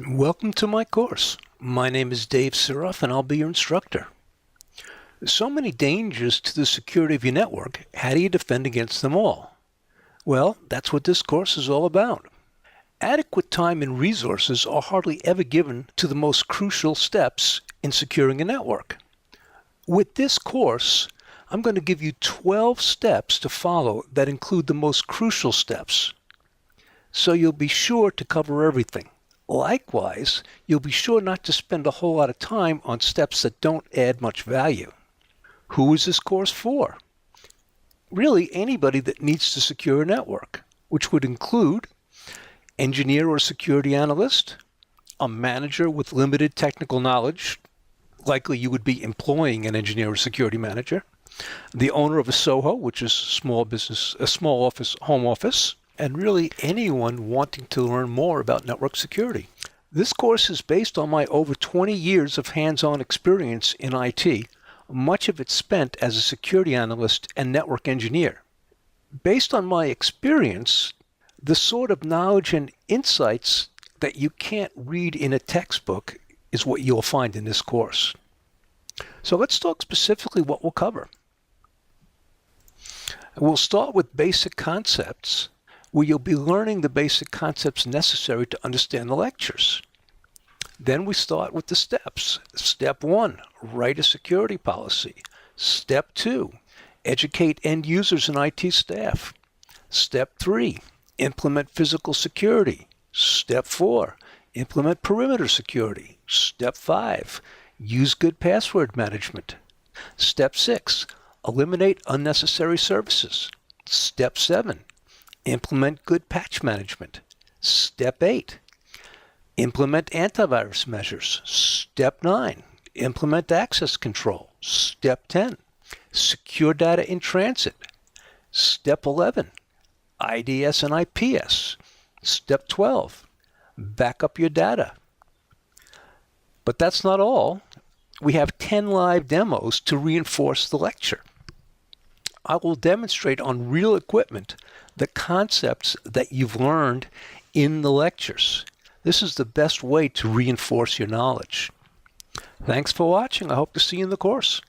Welcome to my course. My name is Dave Siroff and I'll be your instructor. So many dangers to the security of your network. How do you defend against them all? Well, that's what this course is all about. Adequate time and resources are hardly ever given to the most crucial steps in securing a network. With this course, I'm going to give you 12 steps to follow that include the most crucial steps. So you'll be sure to cover everything. Likewise, you'll be sure not to spend a whole lot of time on steps that don't add much value. Who is this course for? Really, anybody that needs to secure a network, which would include engineer or security analyst, a manager with limited technical knowledge, likely you would be employing an engineer or security manager, the owner of a SOHO, which is a small office, home office, and really anyone wanting to learn more about network security. This course is based on my over 20 years of hands-on experience in IT, much of it spent as a security analyst and network engineer. Based on my experience, the sort of knowledge and insights that you can't read in a textbook is what you'll find in this course. So let's talk specifically what we'll cover. We'll start with basic concepts, where you'll be learning the basic concepts necessary to understand the lectures. Then we start with the steps. Step 1, write a security policy. Step 2, educate end users and IT staff. Step 3, implement physical security. Step 4, implement perimeter security. Step 5, use good password management. Step 6, eliminate unnecessary services. Step 7, implement good patch management. Step 8, implement antivirus measures. Step 9, implement access control. Step 10, secure data in transit. Step 11, IDS and IPS. Step 12, back up your data. But that's not all. We have 10 live demos to reinforce the lecture. I will demonstrate on real equipment the concepts that you've learned in the lectures. This is the best way to reinforce your knowledge. Thanks for watching. I hope to see you in the course.